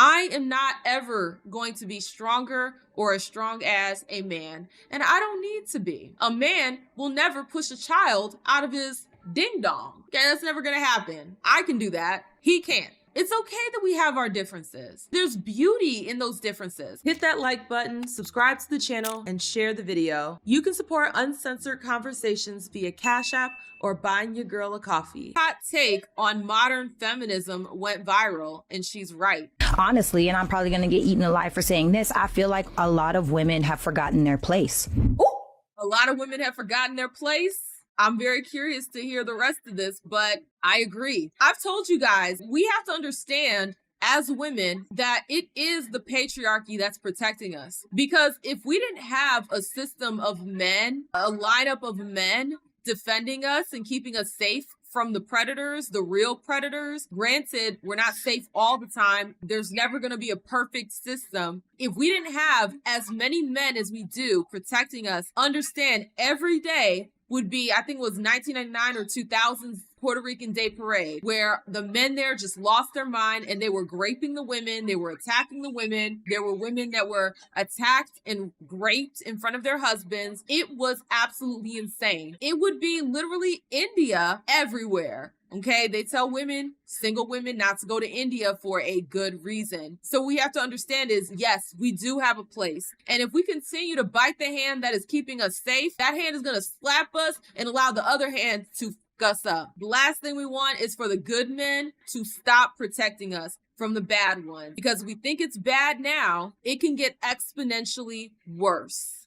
I am not ever going to be stronger or as strong as a man, and I don't need to be. A man will never push a child out of his ding dong. Okay, that's never gonna happen. I can do that. He can't. It's okay that we have our differences. There's beauty in those differences. Hit that like button, subscribe to the channel, and share the video. You can support uncensored conversations via Cash App or buying your girl a coffee. Hot take on modern feminism went viral, and she's right. Honestly, and I'm probably going to get eaten alive for saying this, I feel like a lot of women have forgotten their place. Ooh, a lot of women have forgotten their place. I'm very curious to hear the rest of this, but I agree. I've told you guys, we have to understand as women that it is the patriarchy that's protecting us. Because if we didn't have a system of men, a lineup of men defending us and keeping us safe from the predators, the real predators. Granted, we're not safe all the time. There's never going to be a perfect system. If we didn't have as many men as we do protecting us, understand every day would be, I think it was 1999 or 2000's Puerto Rican Day Parade, where the men there just lost their mind and they were raping the women. They were attacking the women. There were women that were attacked and raped in front of their husbands. It was absolutely insane. It would be literally India everywhere. Okay, they tell women, single women, not to go to India for a good reason. So what we have to understand is, yes, we do have a place. And if we continue to bite the hand that is keeping us safe, that hand is going to slap us and allow the other hand to fuck us up. The last thing we want is for the good men to stop protecting us from the bad ones. Because if we think it's bad now, it can get exponentially worse.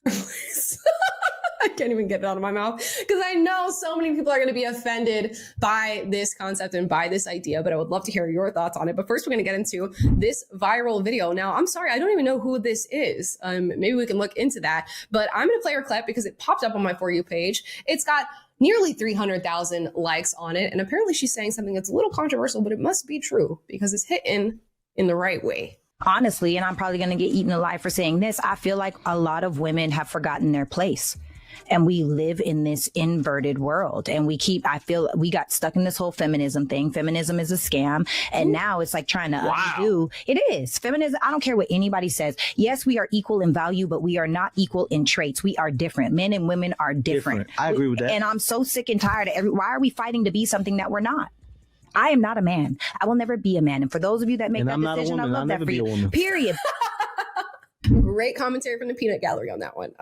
I can't even get it out of my mouth because I know so many people are going to be offended by this concept and by this idea, but I would love to hear your thoughts on it. But first, we're going to get into this viral video. Now, I'm sorry, I don't even know who this is. Maybe we can look into that, but I'm going to play her clip because it popped up on my For You page. It's got nearly 300,000 likes on it. And apparently she's saying something that's a little controversial, but it must be true because it's hitting in the right way. Honestly, and I'm probably going to get eaten alive for saying this, I feel like a lot of women have forgotten their place. And we live in this inverted world and I feel we got stuck in this whole feminism thing. Feminism is a scam. And now it's like trying to undo. It is feminism. I don't care what anybody says. Yes, we are equal in value, but we are not equal in traits. We are different. Men and women are different. I agree with that. And I'm so sick and tired of why are we fighting to be something that we're not? I am not a man. I will never be a man. And for those of you that make that decision, I love that for you. Period. Great commentary from the peanut gallery on that one.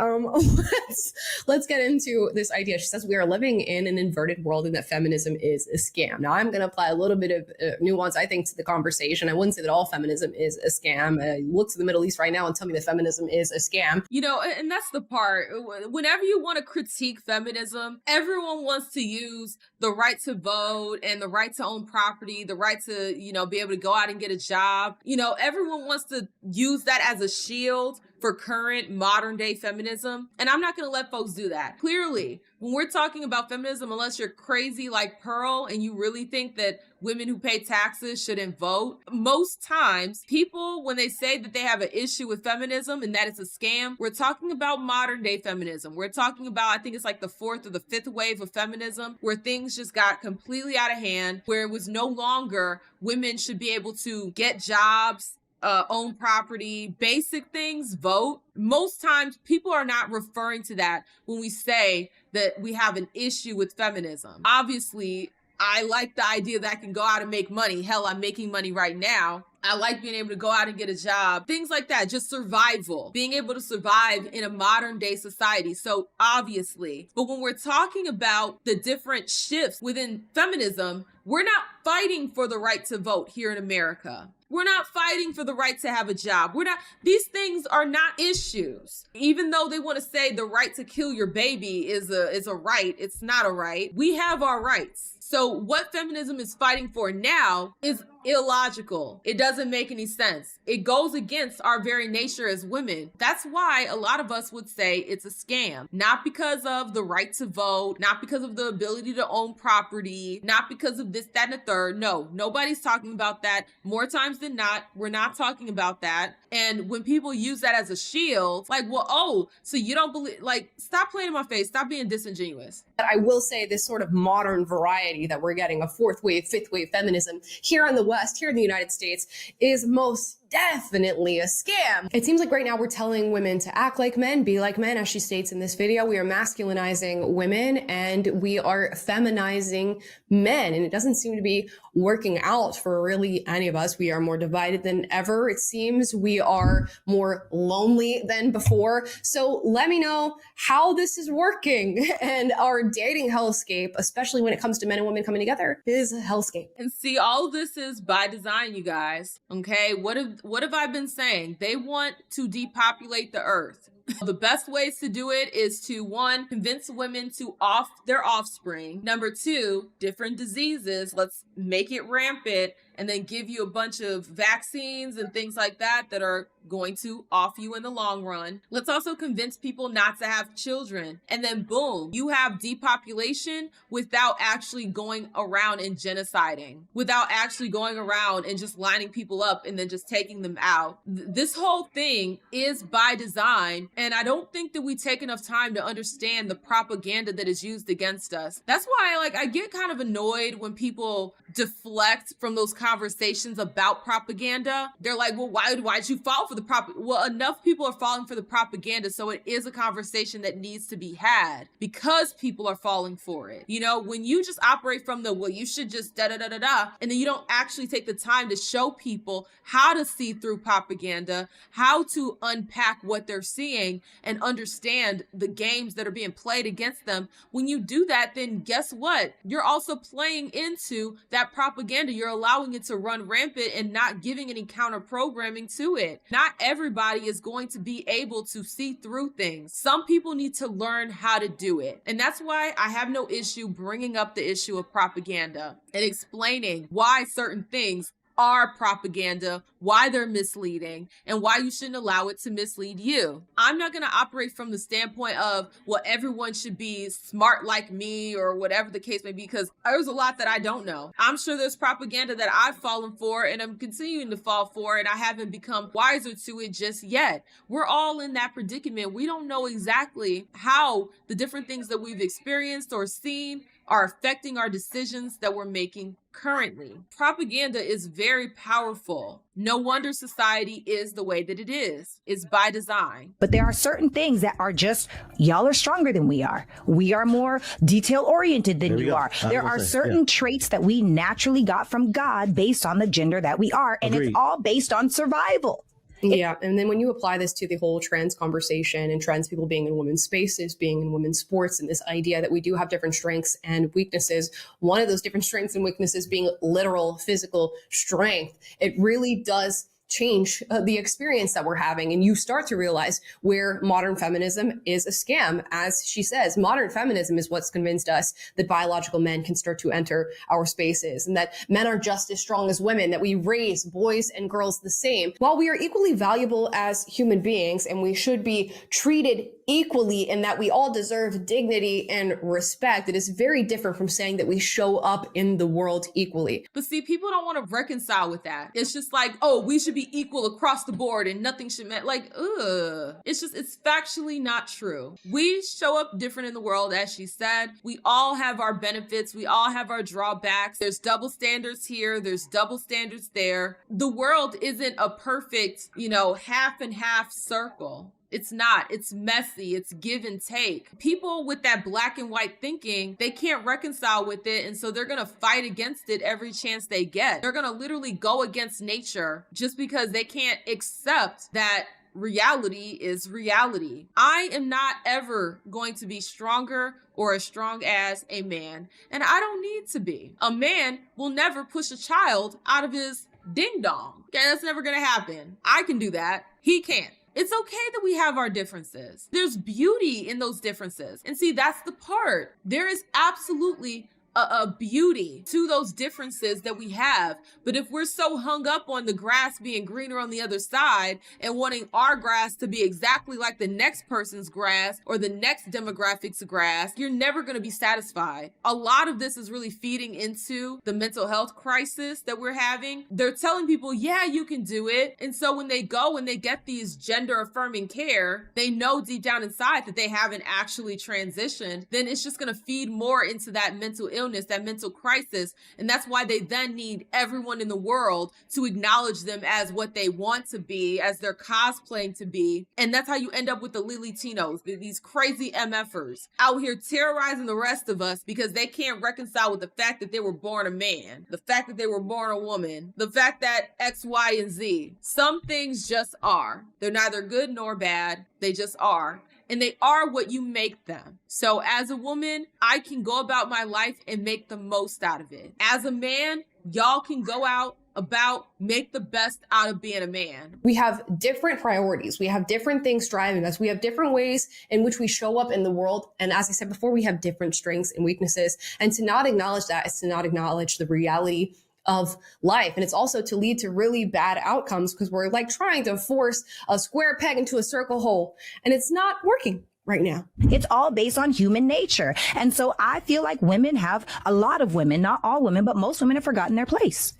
Let's get into this idea. She says we are living in an inverted world and that feminism is a scam. Now, I'm going to apply a little bit of nuance, I think, to the conversation. I wouldn't say that all feminism is a scam. Look to the Middle East right now and tell me that feminism is a scam. You know, and that's the part. Whenever you want to critique feminism, everyone wants to use the right to vote and the right to own property, the right to, be able to go out and get a job. Everyone wants to use that as a shield for current modern day feminism. And I'm not going to let folks do that. Clearly, when we're talking about feminism, unless you're crazy like Pearl and you really think that women who pay taxes shouldn't vote, most times people, when they say that they have an issue with feminism and that it's a scam, we're talking about modern day feminism. We're talking about, I think it's like the fourth or the fifth wave of feminism, where things just got completely out of hand, where it was no longer women should be able to get jobs, own property, basic things, vote. Most times people are not referring to that when we say that we have an issue with feminism. Obviously, I like the idea that I can go out and make money. Hell, I'm making money right now. I like being able to go out and get a job, things like that, just survival, being able to survive in a modern day society. So obviously, but when we're talking about the different shifts within feminism, we're not fighting for the right to vote here in America. We're not fighting for the right to have a job. These things are not issues. Even though they want to say the right to kill your baby is a right, it's not a right. We have our rights. So what feminism is fighting for now is illogical. It doesn't make any sense. It goes against our very nature as women. That's why a lot of us would say it's a scam. Not because of the right to vote, not because of the ability to own property, not because of this, that, and the third. No, nobody's talking about that. More times than not, we're not talking about that. And when people use that as a shield, like, well, oh, so you don't believe, like, stop playing in my face. Stop being disingenuous. I will say this sort of modern variety that we're getting, a fourth wave, fifth wave feminism here in the West, here in the United States, is most definitely a scam. It seems like right now we're telling women to act like men, be like men, as she states in this video. We are masculinizing women and we are feminizing men. And it doesn't seem to be working out for really any of us. We are more divided than ever. It seems we are more lonely than before. So let me know how this is working. And our dating hellscape, especially when it comes to men and women coming together, is a hellscape. And see, all of this is by design, you guys. Okay, what have I been saying? They want to depopulate the earth. The best ways to do it is to, one, convince women to off their offspring. Number two, different diseases. Let's make it rampant and then give you a bunch of vaccines and things like that that are going to off you in the long run. Let's also convince people not to have children. And then boom, you have depopulation without actually going around and genociding, without actually going around and just lining people up and then just taking them out. This whole thing is by design. And I don't think that we take enough time to understand the propaganda that is used against us. That's why I get kind of annoyed when people deflect from those conversations about propaganda. They're like, well, why'd you fall for the well, enough people are falling for the propaganda, so it is a conversation that needs to be had because people are falling for it. You know, when you just operate from the, well, you should just da-da-da-da-da, and then you don't actually take the time to show people how to see through propaganda, how to unpack what they're seeing and understand the games that are being played against them. When you do that, then guess what? You're also playing into that propaganda. You're allowing it to run rampant and not giving any counter programming to it. Not everybody is going to be able to see through things. Some people need to learn how to do it. And that's why I have no issue bringing up the issue of propaganda and explaining why certain things are propaganda, why they're misleading, and why you shouldn't allow it to mislead you. I'm not going to operate from the standpoint of, well, everyone should be smart like me or whatever the case may be, because there's a lot that I don't know. I'm sure there's propaganda that I've fallen for and I'm continuing to fall for, and I haven't become wiser to it just yet. We're all in that predicament. We don't know exactly how the different things that we've experienced or seen are affecting our decisions that we're making currently. Propaganda is very powerful. No wonder society is the way that it is. It's by design. But there are certain things that are just, y'all are stronger than we are. We are more detail oriented than you are. There are certain traits that we naturally got from God based on the gender that we are. And it's all based on survival. Yeah. And then when you apply this to the whole trans conversation and trans people being in women's spaces, being in women's sports, and this idea that we do have different strengths and weaknesses, one of those different strengths and weaknesses being literal physical strength, it really does change the experience that we're having. And you start to realize where modern feminism is a scam. As she says, modern feminism is what's convinced us that biological men can start to enter our spaces and that men are just as strong as women, that we raise boys and girls the same. While we are equally valuable as human beings and we should be treated equally and that we all deserve dignity and respect, it is very different from saying that we show up in the world equally. But see, people don't want to reconcile with that. It's just like, oh, we should be equal across the board and nothing should matter. Like, it's factually not true. We show up different in the world, as she said. We all have our benefits. We all have our drawbacks. There's double standards here. There's double standards there. The world isn't a perfect, half and half circle. It's not. It's messy. It's give and take. People with that black and white thinking, they can't reconcile with it. And so they're going to fight against it every chance they get. They're going to literally go against nature just because they can't accept that reality is reality. I am not ever going to be stronger or as strong as a man. And I don't need to be. A man will never push a child out of his ding dong. Okay, that's never going to happen. I can do that. He can't. It's okay that we have our differences. There's beauty in those differences. And see, that's the part. There is absolutely a beauty to those differences that we have. But if we're so hung up on the grass being greener on the other side and wanting our grass to be exactly like the next person's grass or the next demographic's grass, you're never going to be satisfied. A lot of this is really feeding into the mental health crisis that we're having. They're telling people, yeah, you can do it. And so when they go and they get these gender affirming care, they know deep down inside that they haven't actually transitioned. Then it's just going to feed more into that mental illness illness, that mental crisis. And that's why they then need everyone in the world to acknowledge them as what they want to be, as they're cosplaying to be. And that's how you end up with the Lily Tinos, these crazy MFers out here terrorizing the rest of us because they can't reconcile with the fact that they were born a man, the fact that they were born a woman, the fact that X, Y, and Z. Some things just are. They're neither good nor bad. They just are. And they are what you make them. So as a woman, I can go about my life and make the most out of it. As a man, y'all can go out about make the best out of being a man. We have different priorities. We have different things driving us. We have different ways in which we show up in the world. And as I said before, we have different strengths and weaknesses. And to not acknowledge that is to not acknowledge the reality of life. And it's also to lead to really bad outcomes because we're like trying to force a square peg into a circle hole. And it's not working right now. It's all based on human nature. And so I feel like a lot of women, not all women, but most women have forgotten their place.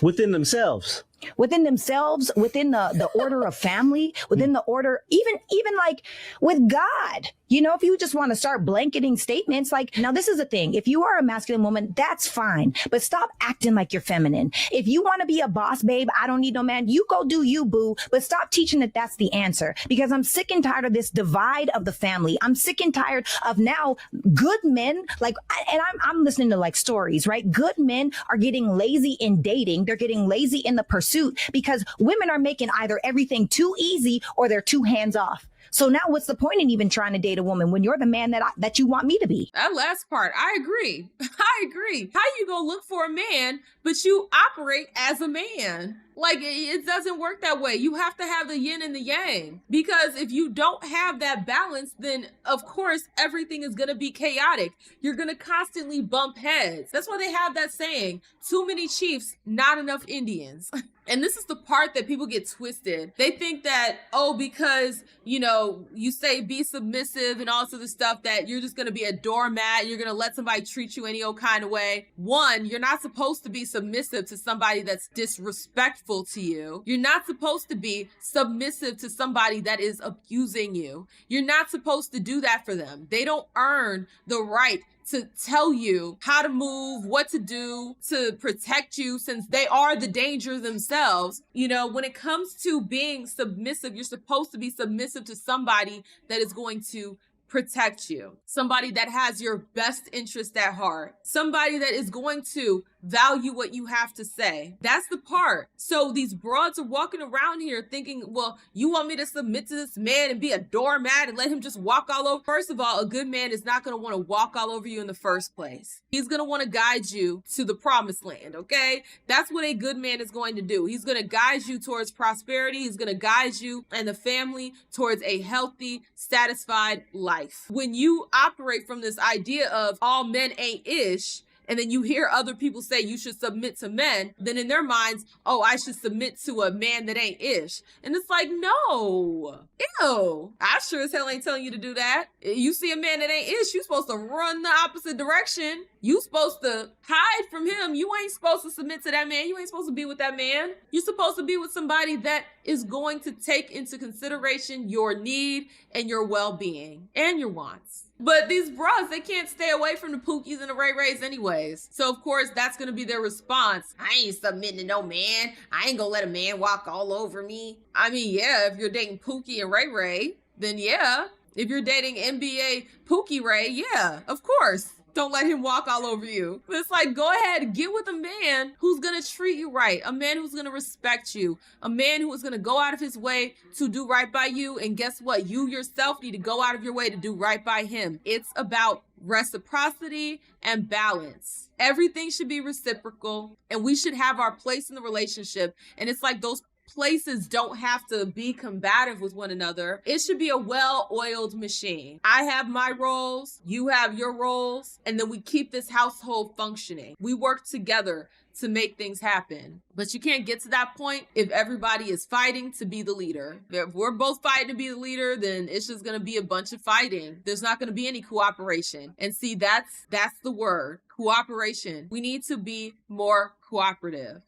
Within themselves, within the order of family, within the order, even like with God. You know, if you just want to start blanketing statements, like, now this is the thing. If you are a masculine woman, that's fine, but stop acting like you're feminine. If you want to be a boss babe, I don't need no man. You go do you, boo, but stop teaching that that's the answer, because I'm sick and tired of this divide of the family. I'm sick and tired of now good men, I'm listening to like stories, right? Good men are getting lazy in dating. They're getting lazy in the pursuit because women are making either everything too easy or they're too hands off. So now what's the point in even trying to date a woman when you're the man that you want me to be? That last part, I agree. I agree. How you go look for a man, but you operate as a man? Like, it doesn't work that way. You have to have the yin and the yang, because if you don't have that balance, then of course everything is going to be chaotic. You're going to constantly bump heads. That's why they have that saying, too many chiefs, not enough Indians. And this is the part that people get twisted. They think that, because, you say be submissive and all this other stuff, that you're just going to be a doormat. You're going to let somebody treat you any old kind of way. One, you're not supposed to be submissive to somebody that's disrespectful to you. You're not supposed to be submissive to somebody that is abusing you. You're not supposed to do that for them. They don't earn the right to tell you how to move, what to do to protect you, since they are the danger themselves. When it comes to being submissive, you're supposed to be submissive to somebody that is going to protect you, somebody that has your best interest at heart, somebody that is going to value what you have to say. That's the part. So these broads are walking around here thinking, well, you want me to submit to this man and be a doormat and let him just walk all over? First of all, a good man is not going to want to walk all over you in the first place. He's going to want to guide you to the promised land, okay? That's what a good man is going to do. He's going to guide you towards prosperity. He's going to guide you and the family towards a healthy, satisfied life. When you operate from this idea of all men ain't ish, and then you hear other people say you should submit to men, then in their minds, I should submit to a man that ain't ish. And it's like, no, ew. I sure as hell ain't telling you to do that. You see a man that ain't ish, you supposed to run the opposite direction. You supposed to hide from him. You ain't supposed to submit to that man. You ain't supposed to be with that man. You're supposed to be with somebody that is going to take into consideration your need and your well-being and your wants. But these bras, they can't stay away from the Pookies and the Ray Rays anyways. So of course, that's going to be their response. I ain't submitting to no man. I ain't gonna let a man walk all over me. I mean, yeah, if you're dating Pookie and Ray Ray, then yeah. If you're dating NBA Pookie Ray, yeah, of course. Don't let him walk all over you. But it's like, go ahead, get with a man who's going to treat you right. A man who's going to respect you. A man who is going to go out of his way to do right by you. And guess what? You yourself need to go out of your way to do right by him. It's about reciprocity and balance. Everything should be reciprocal, and we should have our place in the relationship. And it's like those places don't have to be combative with one another. It should be a well-oiled machine. I have my roles, you have your roles, and then we keep this household functioning. We work together to make things happen. But you can't get to that point if everybody is fighting to be the leader. If we're both fighting to be the leader, then it's just going to be a bunch of fighting. There's not going to be any cooperation. And see, that's the word, cooperation. We need to be more cooperative.